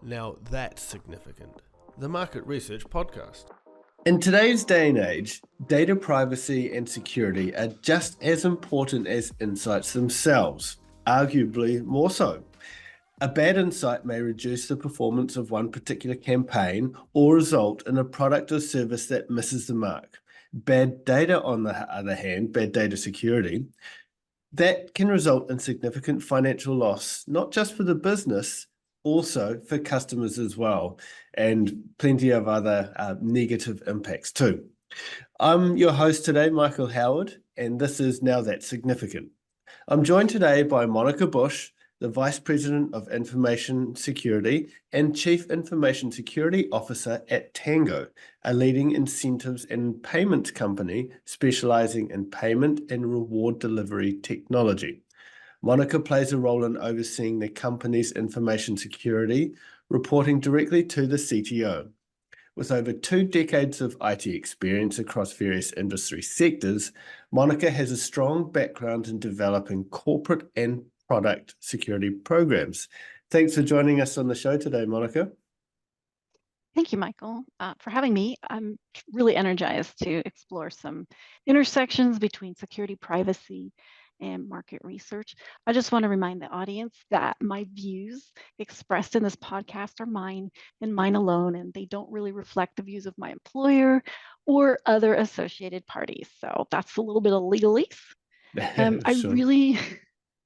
Now that's significant. The Market Research Podcast. In today's day and age, data privacy and security are just as important as insights themselves, arguably more so. A bad insight may reduce the performance of one particular campaign or result in a product or service that misses the mark. Bad data, on the other hand, bad data security, that can result in significant financial loss, not just for the business, also for customers as well, and plenty of other negative impacts too. I'm your host today, Michael Howard, and this is Now That's Significant. I'm joined today by Monica Bush, the Vice President of Information Security and Chief Information Security Officer at Tango, a leading incentives and payments company specializing in payment and reward delivery technology. Monica plays a role in overseeing the company's information security, reporting directly to the CTO. With over 2 decades of IT experience across various industry sectors, Monica has a strong background in developing corporate and product security programs. Thanks for joining us on the show today, Monica. Thank you, Michael, for having me. I'm really energized to explore some intersections between security, privacy, and market research. I just want to remind the audience that my views expressed in this podcast are mine and mine alone, and they don't really reflect the views of my employer or other associated parties. So that's a little bit of legalese. Sure.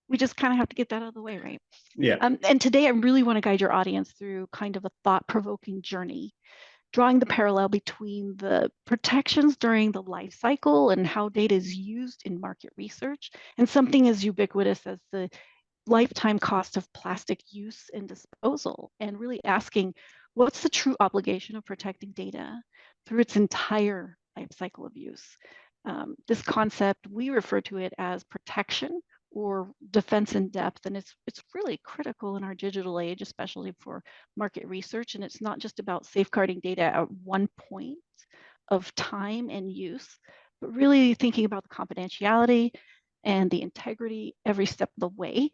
We just kind of have to get that out of the way, right? Yeah. And today I really want to guide your audience through kind of a thought-provoking journey, drawing the parallel between the protections during the life cycle and how data is used in market research, and something as ubiquitous as the lifetime cost of plastic use and disposal, and really asking, what's the true obligation of protecting data through its entire life cycle of use? This concept, we refer to it as protection or defense in depth, and it's really critical in our digital age, especially for market research. And it's not just about safeguarding data at one point of time and use, but really thinking about the confidentiality and the integrity every step of the way.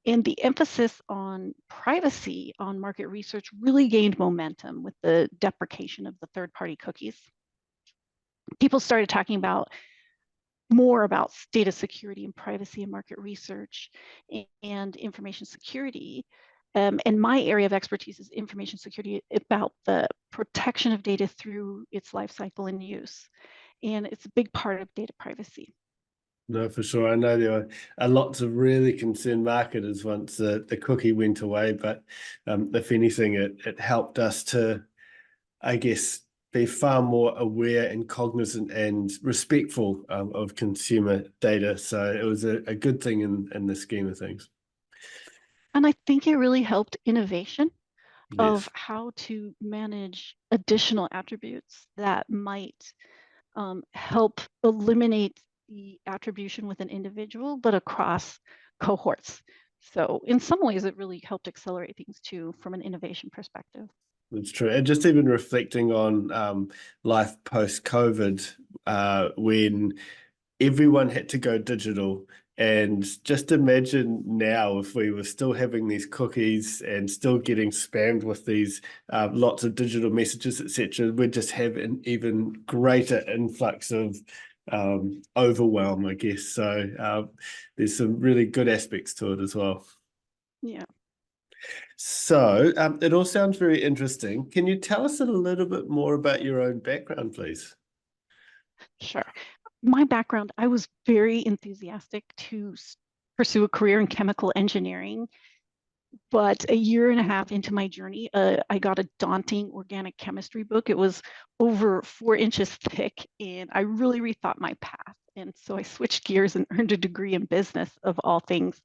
And the emphasis on privacy on market research really gained momentum with the deprecation of the third-party cookies. People started talking more about data security and privacy and market research and information security. And my area of expertise is information security, about the protection of data through its life cycle and use. And it's a big part of data privacy. No, for sure. I know there are lots of really concerned marketers once the cookie went away, but if anything, it helped us to, I guess, be far more aware and cognizant and respectful of consumer data. So it was a good thing in the scheme of things. And I think it really helped innovation of Yes. how to manage additional attributes that might help eliminate the attribution with an individual, but across cohorts. So in some ways, it really helped accelerate things too, from an innovation perspective. That's true. And just even reflecting on life post-COVID, when everyone had to go digital, and just imagine now if we were still having these cookies and still getting spammed with these lots of digital messages, etc., we'd just have an even greater influx of overwhelm, I guess. So there's some really good aspects to it as well. Yeah. So it all sounds very interesting. Can you tell us a little bit more about your own background, please? Sure. My background, I was very enthusiastic to pursue a career in chemical engineering, but a year and a half into my journey, I got a daunting organic chemistry book. It was over 4 inches thick, and I really rethought my path. And so I switched gears and earned a degree in business, of all things.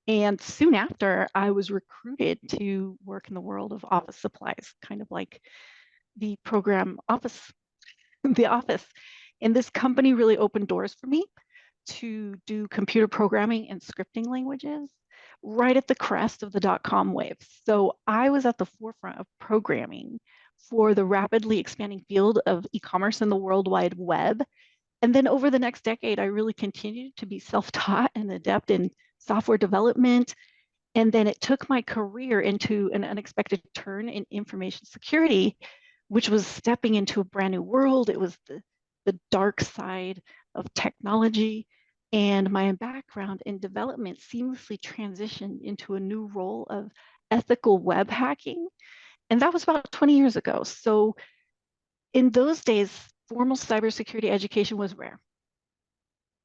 And soon after, I was recruited to work in the world of office supplies, kind of like the program Office, the Office. And this company really opened doors for me to do computer programming and scripting languages right at the crest of the dot-com wave. So I was at the forefront of programming for the rapidly expanding field of e-commerce and the World Wide Web. And then over the next decade, I really continued to be self-taught and adept in software development And then it took my career into an unexpected turn in information security, which was stepping into a brand new world. It was the dark side of technology. And my background in development seamlessly transitioned into a new role of ethical web hacking. And that was about 20 years ago. So in those days, formal cybersecurity education was rare.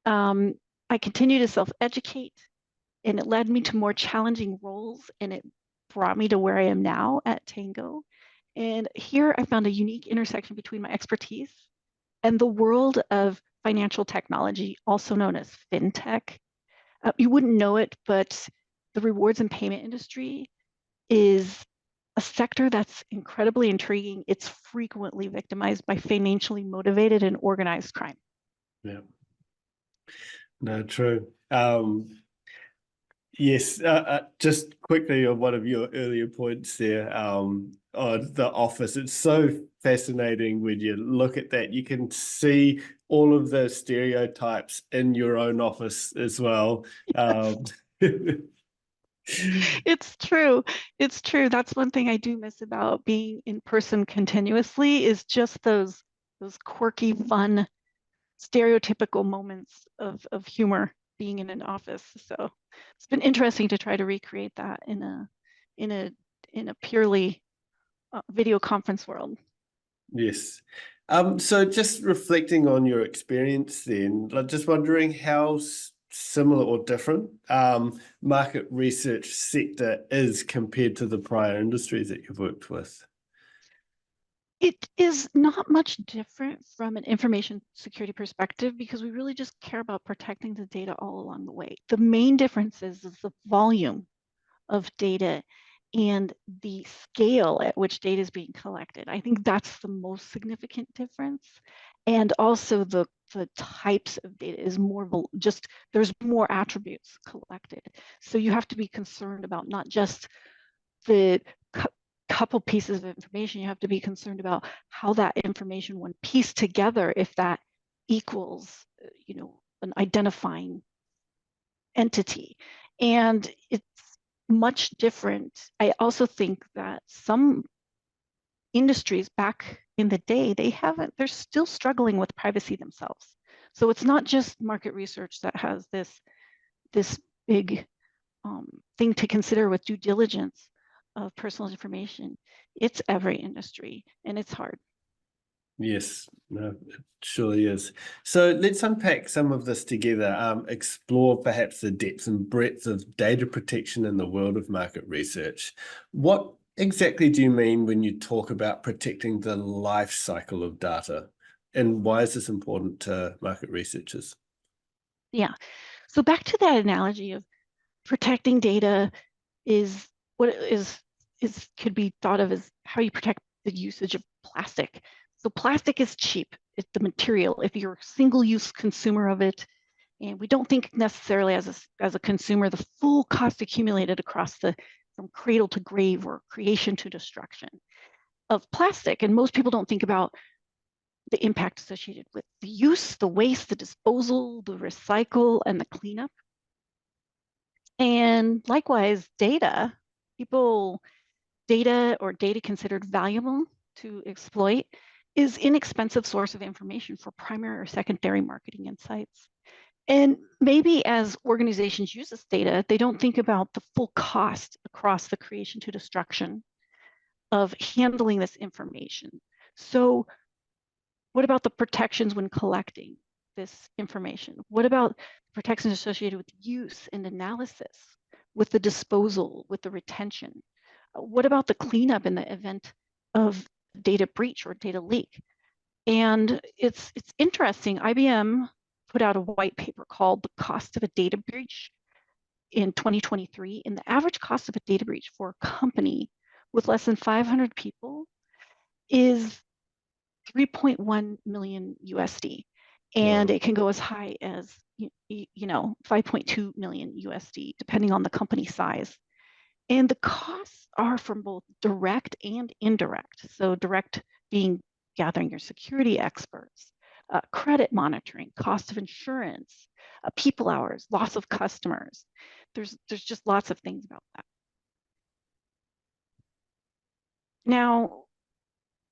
I continued to self-educate, and it led me to more challenging roles, and it brought me to where I am now at Tango. And here I found a unique intersection between my expertise and the world of financial technology, also known as fintech. You wouldn't know it, but the rewards and payment industry is a sector that's incredibly intriguing. It's frequently victimized by financially motivated and organized crime. Yeah. No, true. Yes, just quickly on one of your earlier points there, on the office. It's so fascinating when you look at that. You can see all of the stereotypes in your own office as well. It's true. It's true. That's one thing I do miss about being in person continuously is just those quirky, fun, stereotypical moments of humor being in an office. So it's been interesting to try to recreate that in a in a purely video conference world. Yes. So just reflecting on your experience then, like just wondering how similar or different market research sector is compared to the prior industries that you've worked with. It is not much different from an information security perspective because we really just care about protecting the data all along the way. The main difference is the volume of data and the scale at which data is being collected. I think that's the most significant difference. And also the types of data is more just, there's more attributes collected. So you have to be concerned about not just the couple pieces of information, you have to be concerned about how that information, when pieced together, if that equals, an identifying entity. And it's much different. I also think that some industries back in the day, they're still struggling with privacy themselves. So it's not just market research that has this big thing to consider with due diligence of personal information. It's every industry, and it's hard. Yes, no, it surely is. So let's unpack some of this together, explore perhaps the depth and breadth of data protection in the world of market research. What exactly do you mean when you talk about protecting the life cycle of data? And why is this important to market researchers? Yeah. So back to that analogy of protecting data is what is could be thought of as how you protect the usage of plastic. So plastic is cheap. It's the material. If you're a single-use consumer of it, and we don't think necessarily as a consumer the full cost accumulated across from cradle to grave or creation to destruction of plastic. And most people don't think about the impact associated with the use, the waste, the disposal, the recycle, and the cleanup. And likewise, data or data considered valuable to exploit is inexpensive source of information for primary or secondary marketing insights. And maybe as organizations use this data, they don't think about the full cost across the creation to destruction of handling this information. So what about the protections when collecting this information? What about protections associated with use and analysis, with the disposal, with the retention? What about the cleanup in the event of data breach or data leak? And it's interesting. IBM put out a white paper called The Cost of a Data Breach in 2023. And the average cost of a data breach for a company with less than 500 people is 3.1 million USD. And Wow. it can go as high as 5.2 million USD, depending on the company size. And the costs are from both direct and indirect. So direct being gathering your security experts, credit monitoring, cost of insurance, people hours, loss of customers. There's just lots of things about that. Now,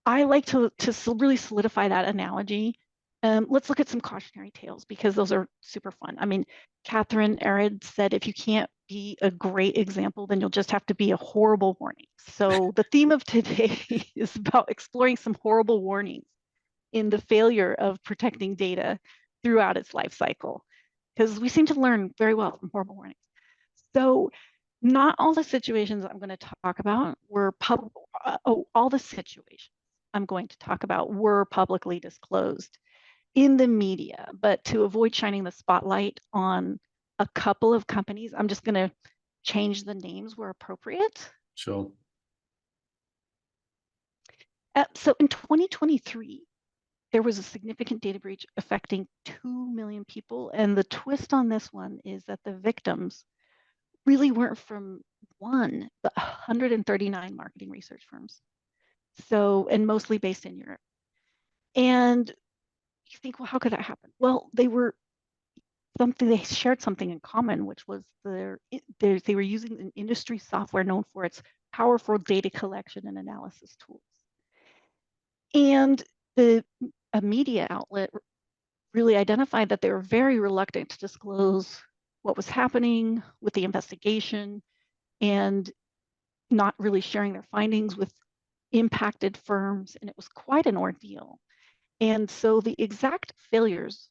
I like to really solidify that analogy. Let's look at some cautionary tales because those are super fun. I mean, Catherine Arid said, if you can't be a great example, then you'll just have to be a horrible warning. So the theme of today is about exploring some horrible warnings in the failure of protecting data throughout its life cycle, because we seem to learn very well from horrible warnings. So not all the situations I'm going to talk about were all the situations I'm going to talk about were publicly disclosed in the media, but to avoid shining the spotlight on a couple of companies, I'm just going to change the names where appropriate. Sure. So in 2023, there was a significant data breach affecting 2 million people. And the twist on this one is that the victims really weren't from one, but 139 marketing research firms. So, and mostly based in Europe. And you think, well, how could that happen? Well, they shared something in common, which was they were using an industry software known for its powerful data collection and analysis tools. And a media outlet really identified that they were very reluctant to disclose what was happening with the investigation and not really sharing their findings with impacted firms. And it was quite an ordeal. And so the exact failures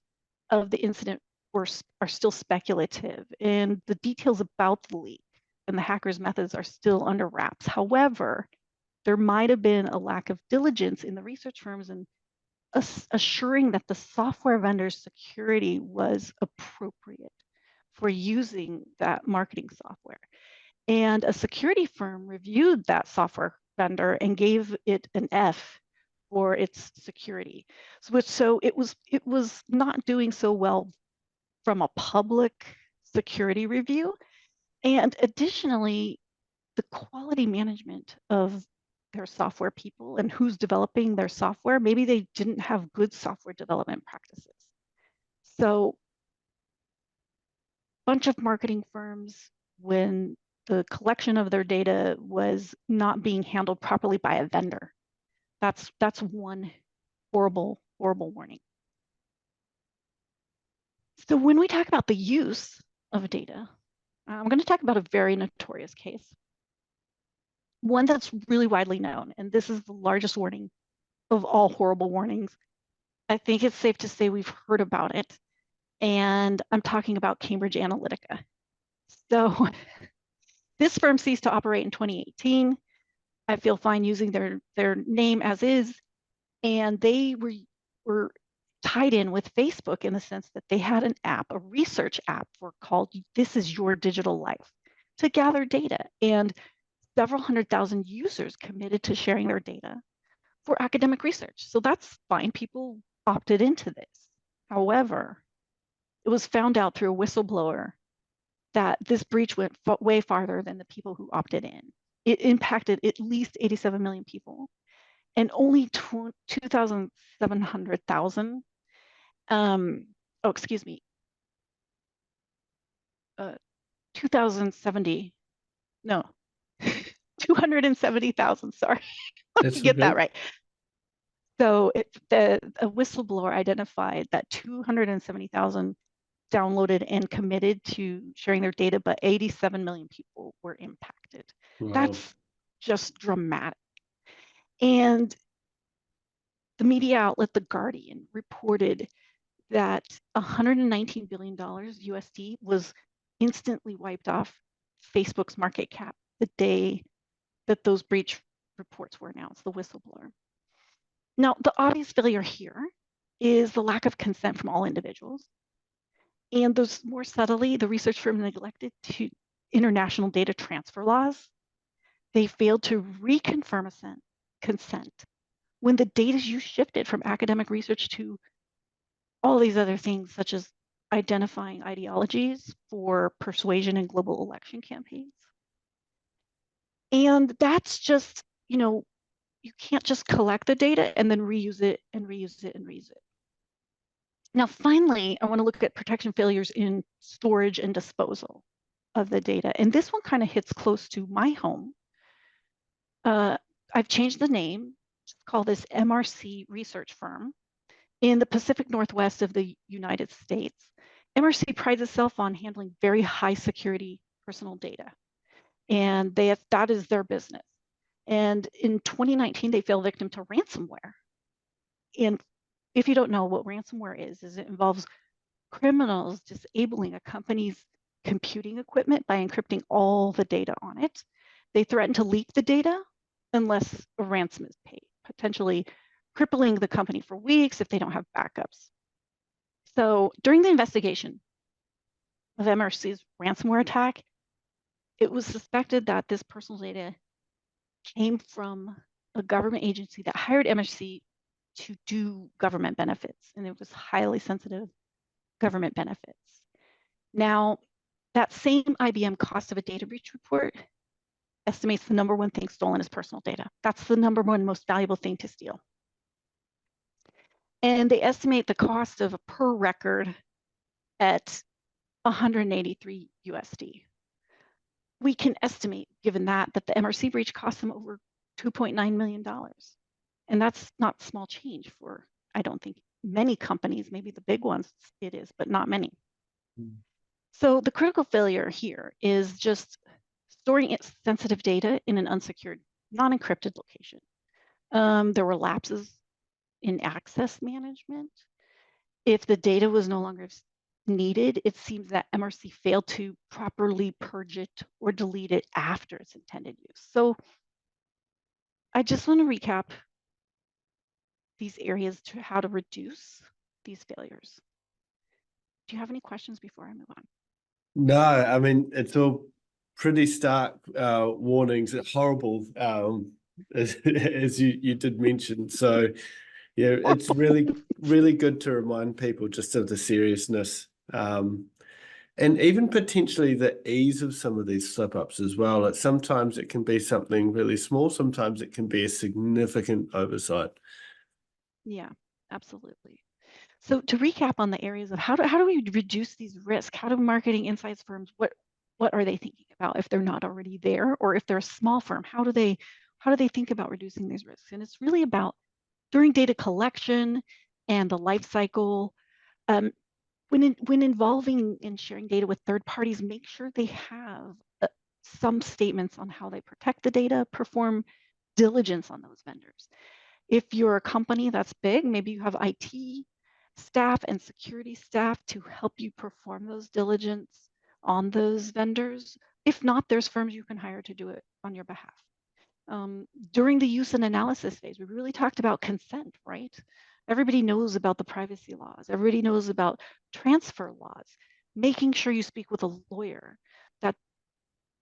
of the incident are still speculative, and the details about the leak and the hackers' methods are still under wraps. However, there might have been a lack of diligence in the research firms and assuring that the software vendor's security was appropriate for using that marketing software. And a security firm reviewed that software vendor and gave it an F for its security. So it was not doing so well from a public security review. And additionally, the quality management of their software people and who's developing their software, maybe they didn't have good software development practices. So a bunch of marketing firms, when the collection of their data was not being handled properly by a vendor, that's one horrible, horrible warning. So when we talk about the use of data, I'm going to talk about a very notorious case, one that's really widely known, and this is the largest warning of all horrible warnings. I think it's safe to say we've heard about it, and I'm talking about Cambridge Analytica. So this firm ceased to operate in 2018. I feel fine using their name as is, and they were tied in with Facebook in the sense that they had an app, a research app called This Is Your Digital Life, to gather data. And several 100,000 users committed to sharing their data for academic research. So that's fine. People opted into this. However, it was found out through a whistleblower that this breach went way farther than the people who opted in. It impacted at least 87 million people, and only 2,700,000 excuse me, 2070, no, 270,000, sorry. Let me get that right. So a whistleblower identified that 270,000 downloaded and committed to sharing their data, but 87 million people were impacted. Wow. That's just dramatic. And the media outlet, The Guardian, reported that $119 billion USD was instantly wiped off Facebook's market cap the day that those breach reports were announced, the whistleblower. Now, the obvious failure here is the lack of consent from all individuals. And those more subtly, the research firm neglected to international data transfer laws. They failed to reconfirm consent when the data use shifted from academic research to all these other things, such as identifying ideologies for persuasion and global election campaigns. And that's just, you can't just collect the data and then reuse it and reuse it and reuse it. Now, finally, I want to look at protection failures in storage and disposal of the data. And this one kind of hits close to my home. I I've changed the name, just call this MRC research firm in the Pacific Northwest of the United States. MRC prides itself on handling very high security personal data, and that is their business. And in 2019, they fell victim to ransomware. And if you don't know what ransomware is it involves criminals disabling a company's computing equipment by encrypting all the data on it. They threaten to leak the data unless a ransom is paid, potentially crippling the company for weeks if they don't have backups. So during the investigation of MRC's ransomware attack, it was suspected that this personal data came from a government agency that hired MRC to do government benefits, and it was highly sensitive government benefits. Now, that same IBM cost of a data breach report estimates the number one thing stolen is personal data. That's the number one most valuable thing to steal. And they estimate the cost of a per record at 183 USD. We can estimate, given that the MRC breach cost them over $2.9 million. And that's not small change for, I don't think, many companies, maybe the big ones it is, but not many. So the critical failure here is just storing its sensitive data in an unsecured, non-encrypted location. There were lapses in access management. If the data was no longer needed, it seems that MRC failed to properly purge it or delete it after its intended use. So I just want to recap these areas to how to reduce these failures. Do you have any questions before I move on? No, I mean, it's all pretty stark warnings, horrible, as you did mention. So, yeah, it's really good to remind people just of the seriousness and even potentially the ease of some of these slip-ups as well. Sometimes it can be something really small, sometimes it can be a significant oversight. Yeah, absolutely. So to recap on the areas of how do we reduce these risks? How do marketing insights firms, what are they thinking about if they're not already there, or if they're a small firm, how do they think about reducing these risks? And it's really about during data collection and the life cycle, when involving and sharing data with third parties, make sure they have some statements on how they protect the data, perform diligence on those vendors. If you're a company that's big, maybe you have IT staff and security staff to help you perform those diligence on those vendors. If not, there's firms you can hire to do it on your behalf. During the use and analysis phase, we really talked about consent, right? Everybody knows about the privacy laws. Everybody knows about transfer laws. Making sure you speak with a lawyer, that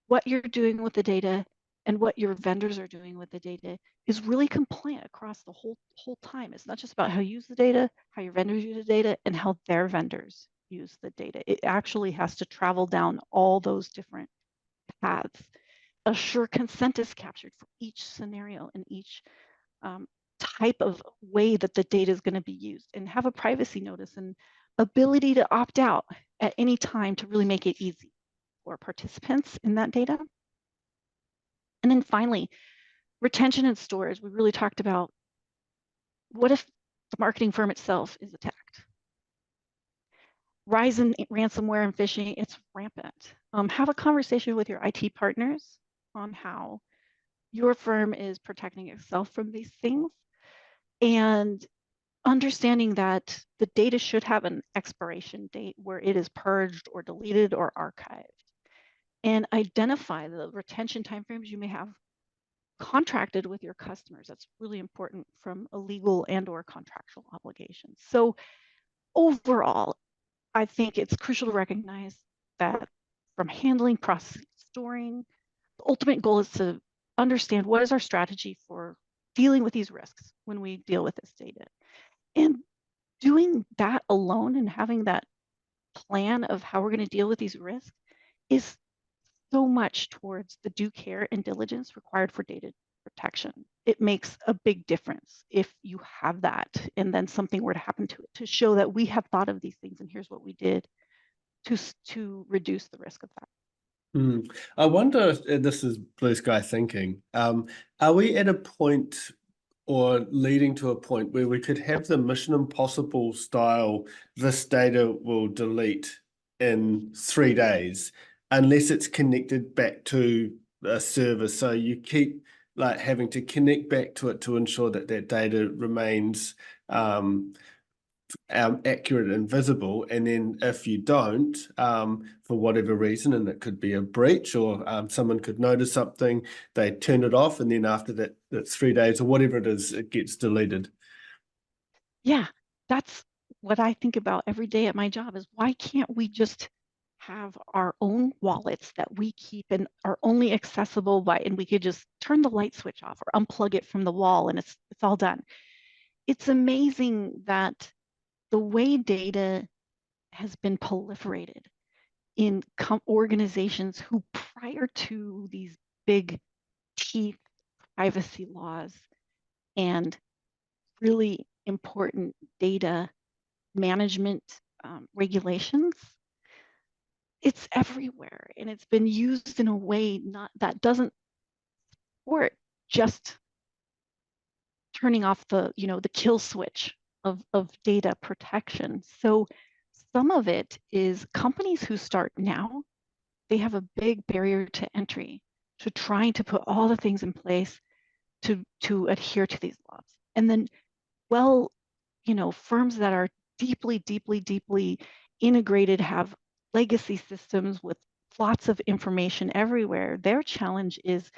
what you're doing with the data and what your vendors are doing with the data is really compliant across the whole time. It's not just about how you use the data, how your vendors use the data, and how their vendors use the data. It actually has to travel down all those different paths. Assure consent is captured for each scenario and each type of way that the data is going to be used, and have a privacy notice and ability to opt out at any time to really make it easy for participants in that data. And then finally, retention and storage. We really talked about what if the marketing firm itself is attacked? Rise in ransomware and phishing, it's rampant. Have a conversation with your IT partners on how your firm is protecting itself from these things, and understanding that the data should have an expiration date where it is purged or deleted or archived, and identify the retention timeframes you may have contracted with your customers. That's really important from a legal and or contractual obligations. So overall, I think it's crucial to recognize that from handling, processing, storing, the ultimate goal is to understand what is our strategy for dealing with these risks when we deal with this data. And doing that alone and having that plan of how we're going to deal with these risks is so much towards the due care and diligence required for data protection. It makes a big difference if you have that and then something were to happen to it, to show that we have thought of these things and here's what we did to reduce the risk of that. I wonder if this is blue sky thinking. Are we at a point or leading to a point where we could have the Mission Impossible style, this data will delete in 3 days, unless it's connected back to a server. So you keep like having to connect back to it to ensure that that data remains accurate and visible. And then if you don't, for whatever reason, and it could be a breach or someone could notice something, they turn it off, and then after that's 3 days or whatever it is, it gets deleted. Yeah, that's what I think about every day at my job is why can't we just have our own wallets that we keep and are only accessible by, and we could just turn the light switch off or unplug it from the wall and it's all done. It's amazing that the way data has been proliferated in organizations who prior to these big teeth privacy laws and really important data management regulations, it's everywhere and it's been used in a way not that doesn't support just turning off the kill switch of data protection. So some of it is companies who start now, they have a big barrier to entry to trying to put all the things in place to adhere to these laws. And then, well, firms that are deeply, deeply, deeply integrated, have legacy systems with lots of information everywhere. Their challenge is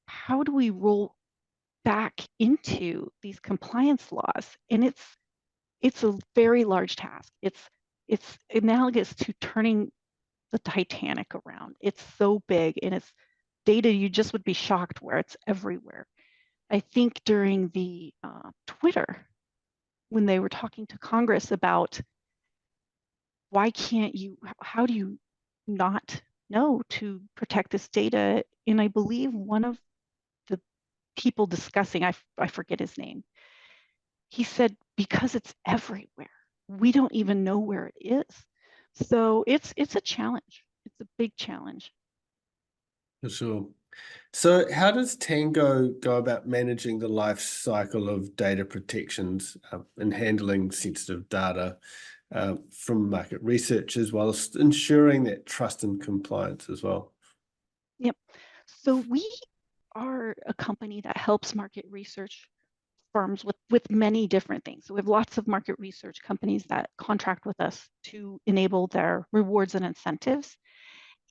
how do we roll back into these compliance laws? And it's a very large task. It's analogous to turning the Titanic around. It's so big and it's data you just would be shocked where it's everywhere. I think during the Twitter, when they were talking to Congress about why can't you, how do you not know to protect this data? And I believe one of the people discussing, I forget his name, he said, because it's everywhere. We don't even know where it is. So it's a challenge. It's a big challenge. For sure. So how does Tango go about managing the life cycle of data protections and handling sensitive data from market research, as well as ensuring that trust and compliance as well? Yep. So we are a company that helps market research firms with many different things. So we have lots of market research companies that contract with us to enable their rewards and incentives.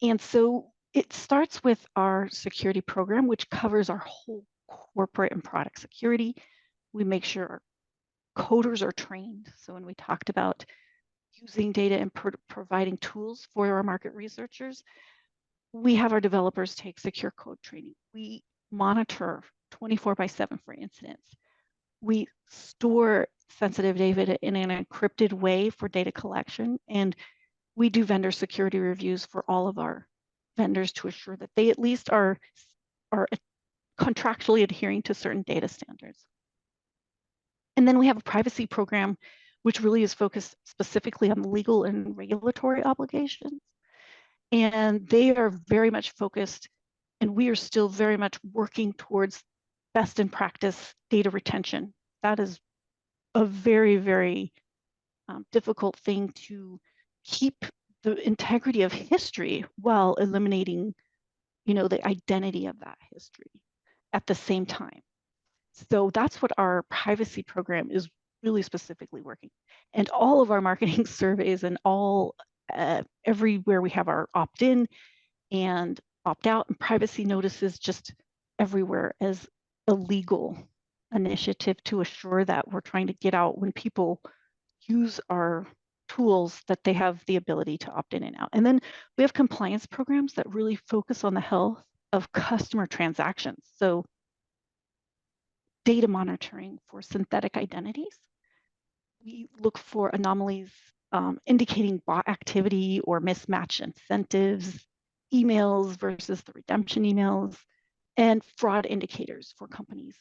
And so it starts with our security program, which covers our whole corporate and product security. We make sure our coders are trained. So when we talked about using data and providing tools for our market researchers, we have our developers take secure code training. We monitor 24/7 for incidents. We store sensitive data in an encrypted way for data collection, and we do vendor security reviews for all of our vendors to assure that they at least are contractually adhering to certain data standards. And then we have a privacy program, which really is focused specifically on legal and regulatory obligations. And they are very much focused, and we are still very much working towards best in practice data retention. That is a very, very difficult thing to keep the integrity of history while eliminating, the identity of that history at the same time. So that's what our privacy program is really specifically working. And all of our marketing surveys and all everywhere we have our opt-in and opt-out and privacy notices just everywhere as a legal initiative to assure that we're trying to get out when people use our tools that they have the ability to opt in and out. And then we have compliance programs that really focus on the health of customer transactions. So data monitoring for synthetic identities. We look for anomalies indicating bot activity or mismatched incentives, emails versus the redemption emails, and fraud indicators for companies,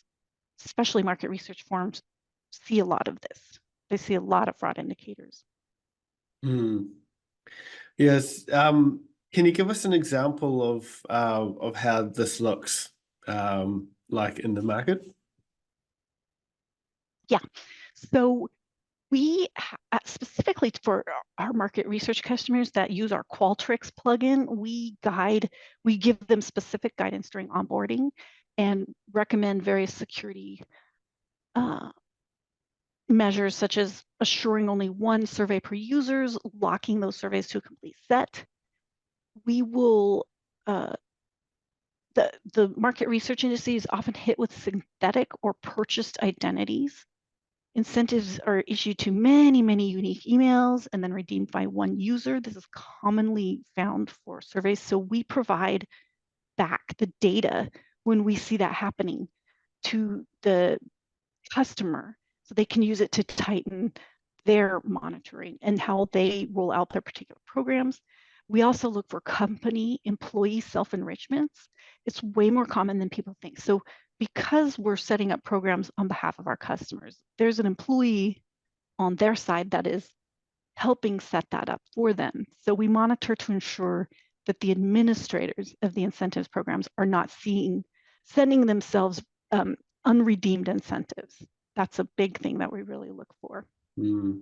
especially market research firms see a lot of this. They see a lot of fraud indicators. Yes. Can you give us an example of how this looks like in the market? Yeah. So we specifically for our market research customers that use our Qualtrics plugin, we give them specific guidance during onboarding and recommend various security uh, measures such as assuring only one survey per users, locking those surveys to a complete set. We will uh, the market research industry is often hit with synthetic or purchased identities. Incentives are issued to many, many unique emails and then redeemed by one user. This is commonly found for surveys. So we provide back the data when we see that happening to the customer so they can use it to tighten their monitoring and how they roll out their particular programs. We also look for company employee self-enrichments. It's way more common than people think. So because we're setting up programs on behalf of our customers, there's an employee on their side that is helping set that up for them. So we monitor to ensure that the administrators of the incentives programs are not sending themselves unredeemed incentives. That's a big thing that we really look for. Mm.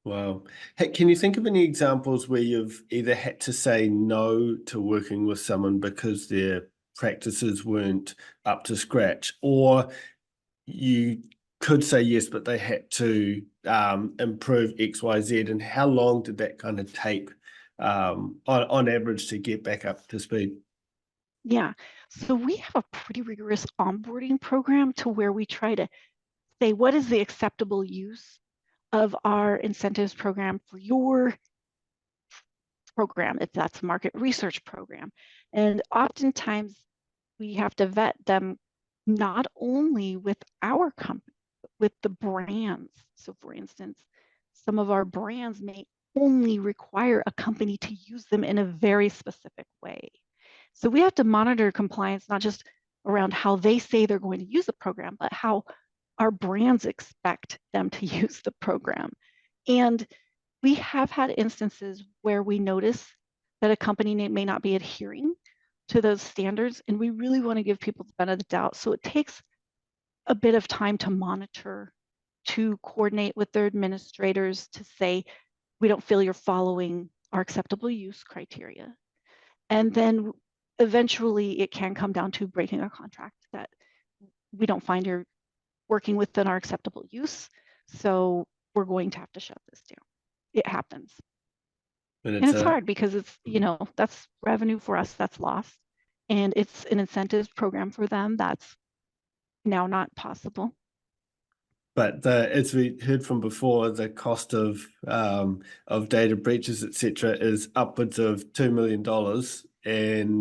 Wow. Hey, can you think of any examples where you've either had to say no to working with someone because their practices weren't up to scratch, or you could say yes, but they had to improve X, Y, Z, and how long did that kind of take on average to get back up to speed? Yeah, so we have a pretty rigorous onboarding program to where we try to say what is the acceptable use of our incentives program for your program, if that's a market research program. And oftentimes we have to vet them not only with our company, but with the brands. So for instance, some of our brands may only require a company to use them in a very specific way. So we have to monitor compliance, not just around how they say they're going to use the program, but how our brands expect them to use the program. And we have had instances where we notice that a company may not be adhering to those standards, and we really want to give people the benefit of the doubt. So it takes a bit of time to monitor, to coordinate with their administrators to say, we don't feel you're following our acceptable use criteria. And then eventually it can come down to breaking a contract that we don't find you're working within our acceptable use. So we're going to have to shut this down. It happens. And And it's it's hard because it's, that's revenue for us that's lost. And it's an incentives program for them that's now not possible. But as we heard from before, the cost of data breaches, etc., is upwards of $2 million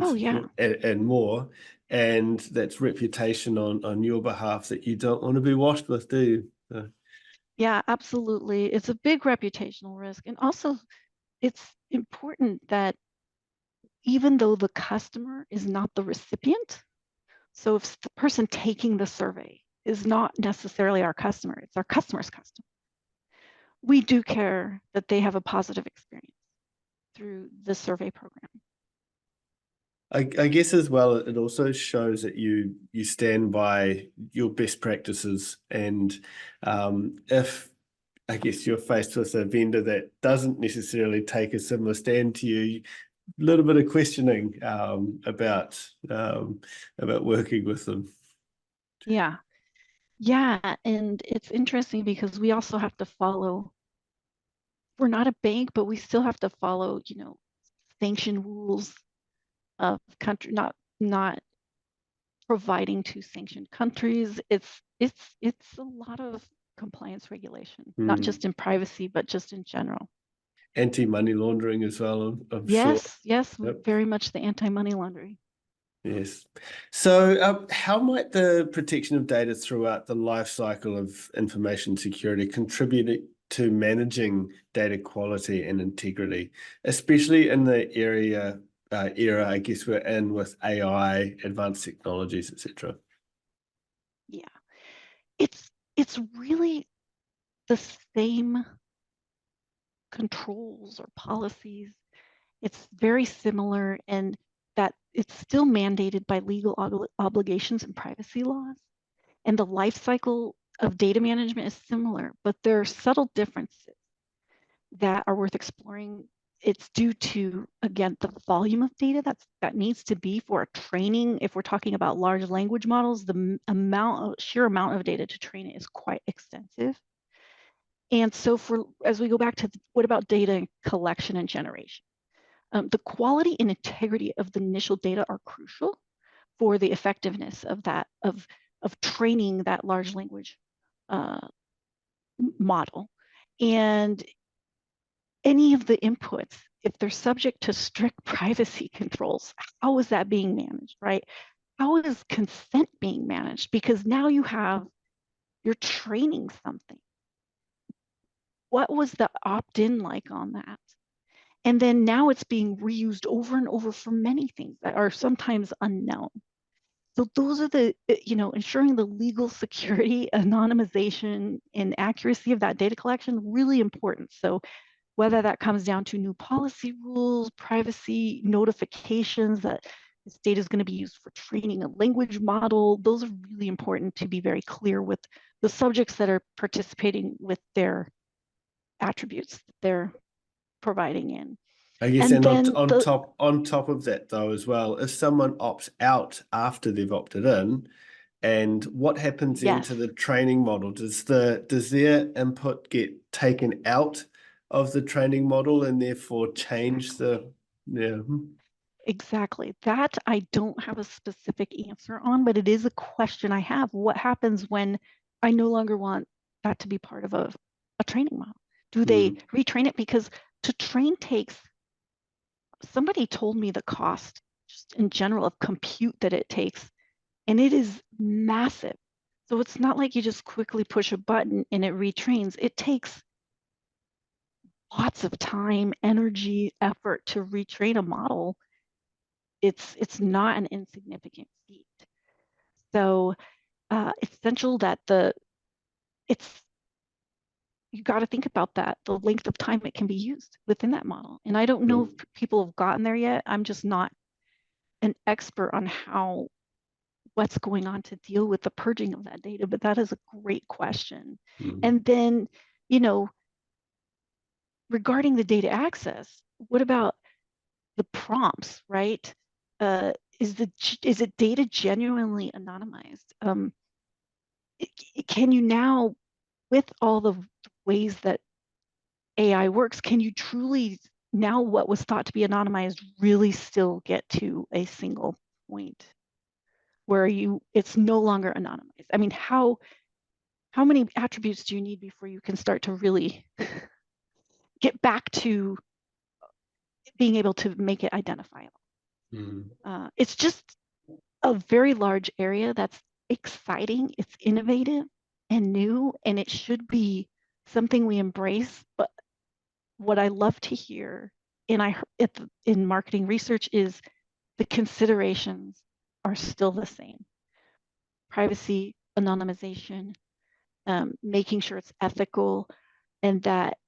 Oh, yeah. and more, and that's reputation on your behalf that you don't want to be washed with, do you? So, Yeah, absolutely. It's a big reputational risk. And also, it's important that even though the customer is not the recipient, so if the person taking the survey is not necessarily our customer, it's our customer's customer, we do care that they have a positive experience through the survey program. I guess as well, it also shows that you stand by your best practices, and if I guess you're faced with a vendor that doesn't necessarily take a similar stand to you, a little bit of questioning about working with them. Yeah. Yeah. And it's interesting because we also have to follow, we're not a bank, but we still have to follow, sanction rules of country, not providing to sanctioned countries. It's a lot of compliance regulation, not just in privacy, but just in general. Anti-money laundering as well, I'm sure. Yes, Yep. very much the anti-money laundering. Yes. So, how might the protection of data throughout the life cycle of information security contribute to managing data quality and integrity, especially in the era, I guess we're in with AI, advanced technologies, etc.? Yeah, it's really the same controls or policies. It's very similar, and that it's still mandated by legal obligations and privacy laws. And the life cycle of data management is similar, but there are subtle differences that are worth exploring. It's due to, again, the volume of data that needs to be for a training. If we're talking about large language models, the sheer amount of data to train it is quite extensive. And so as we go back to what about data collection and generation? The quality and integrity of the initial data are crucial for the effectiveness of training that large language model. And any of the inputs, if they're subject to strict privacy controls, how is that being managed, right? How is consent being managed? Because now you're training something. What was the opt-in like on that? And then now it's being reused over and over for many things that are sometimes unknown. So those are ensuring the legal security, anonymization, and accuracy of that data collection, really important. So whether that comes down to new policy rules, privacy notifications that this data is going to be used for training a language model, those are really important to be very clear with the subjects that are participating with their attributes that they're providing in. I guess, And and then on top of that though as well, if someone opts out after they've opted in, and what happens then yes, to the training model? Does their input get taken out of the training model and therefore change the exactly. That I don't have a specific answer on, but it is a question I have. What happens when I no longer want that to be part of a training model? Do they retrain it? Because to train takes, somebody told me the cost just in general of compute that it takes, and it is massive. So it's not like you just quickly push a button and it retrains. It takes lots of time, energy, effort to retrain a model. It's not an insignificant feat. So it's essential that it's you got to think about that, the length of time it can be used within that model. And I don't know if people have gotten there yet. I'm just not an expert on what's going on to deal with the purging of that data, but that is a great question. And then, regarding the data access, what about the prompts, right? Is it data genuinely anonymized? Can you now, with all the ways that AI works, can you truly now what was thought to be anonymized really still get to a single point where it's no longer anonymized? I mean, how many attributes do you need before you can start to really get back to being able to make it identifiable? It's just a very large area that's exciting, it's innovative and new, and it should be something we embrace. But what I love to hear in marketing research is the considerations are still the same: privacy, anonymization, making sure it's ethical, and that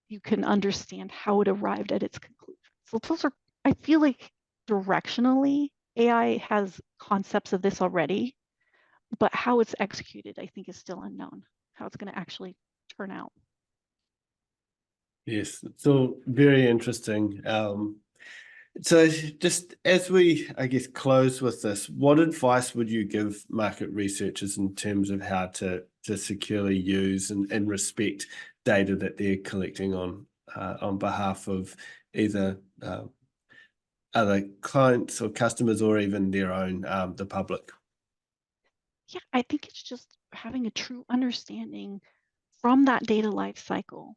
you can understand how it arrived at its conclusion. So those are, I feel like directionally, AI has concepts of this already, but how it's executed, I think, is still unknown, how it's going to actually turn out. Yes, it's all very interesting. So just as we, I guess, close with this, what advice would you give market researchers in terms of how to securely use and respect data that they're collecting on behalf of either other clients or customers or even their own, the public? Yeah, I think it's just having a true understanding from that data life cycle.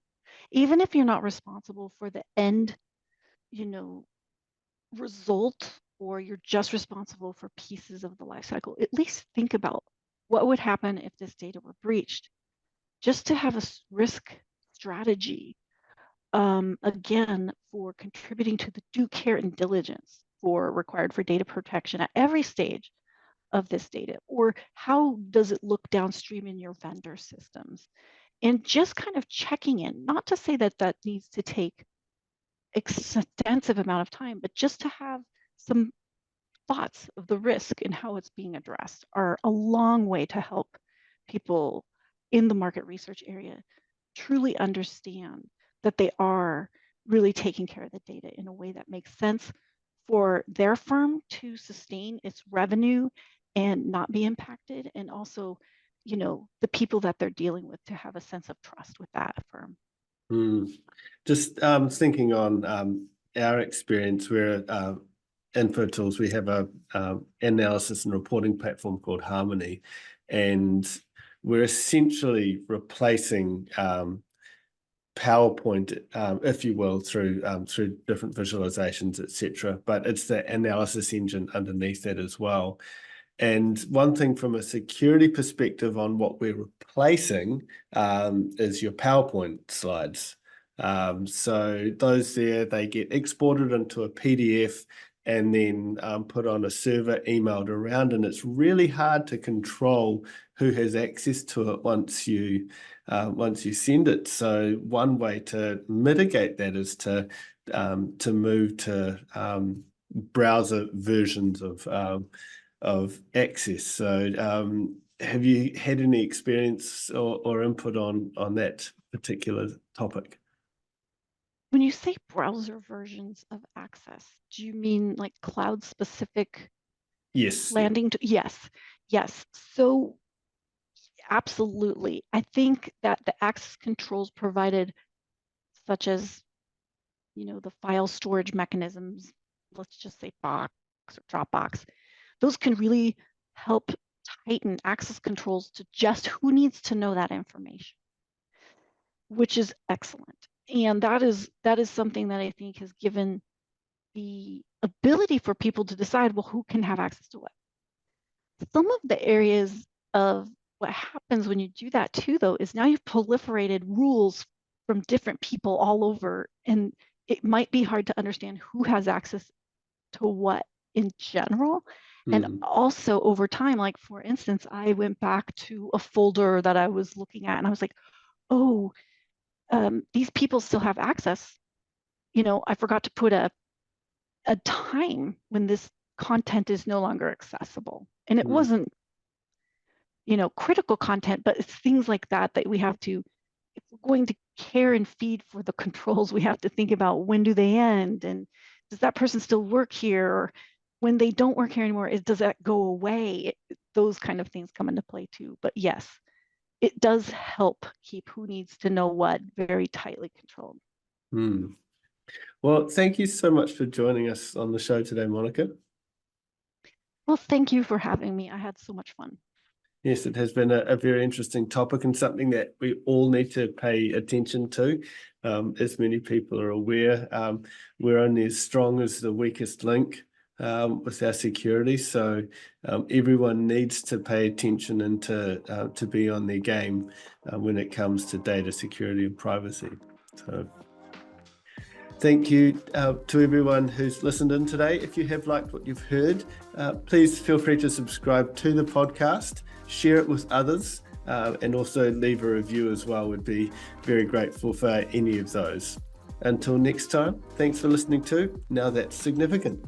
Even if you're not responsible for the end, result, or you're just responsible for pieces of the life cycle, at least think about what would happen if this data were breached, just to have a risk strategy, again, for contributing to the due care and diligence required for data protection at every stage of this data, or how does it look downstream in your vendor systems, and just kind of checking in, not to say that needs to take extensive amount of time, but just to have some thoughts of the risk and how it's being addressed are a long way to help people in the market research area truly understand that they are really taking care of the data in a way that makes sense for their firm to sustain its revenue and not be impacted, and also, the people that they're dealing with to have a sense of trust with that firm. Just thinking on our experience, we're Info Tools, we have a analysis and reporting platform called Harmony, and we're essentially replacing PowerPoint, if you will, through different visualizations, etc. But it's the analysis engine underneath that as well. And one thing from a security perspective on what we're replacing is your PowerPoint slides. So those there, they get exported into a PDF and then put on a server, emailed around, and it's really hard to control who has access to it once you send it. So one way to mitigate that is to move to browser versions of access. So have you had any experience or input on that particular topic? When you say browser versions of access, do you mean like cloud specific Yes. landing? Yes. So absolutely. I think that the access controls provided, such as, the file storage mechanisms, let's just say Box or Dropbox, those can really help tighten access controls to just who needs to know that information, which is excellent. And that is something that I think has given the ability for people to decide, well, who can have access to what. Some of the areas of what happens when you do that too, though, is now you've proliferated rules from different people all over, and it might be hard to understand who has access to what in general. And also over time, like for instance, I went back to a folder that I was looking at and I was like, oh, these people still have access. I forgot to put a time when this content is no longer accessible. And it wasn't, critical content, but it's things like that we have to, if we're going to care and feed for the controls, we have to think about when do they end, and does that person still work here? Or when they don't work here anymore, does that go away? Those kind of things come into play too. But yes, it does help keep who needs to know what very tightly controlled. Well, thank you so much for joining us on the show today, Monica. Well, thank you for having me. I had so much fun. Yes, it has been a very interesting topic and something that we all need to pay attention to. As many people are aware, we're only as strong as the weakest link with our security. So everyone needs to pay attention and to be on their game when it comes to data security and privacy. So thank you to everyone who's listened in today. If you have liked what you've heard, please feel free to subscribe to the podcast, share it with others, and also leave a review as well. Would be very grateful for any of those. Until next time, thanks for listening to Now That's Significant.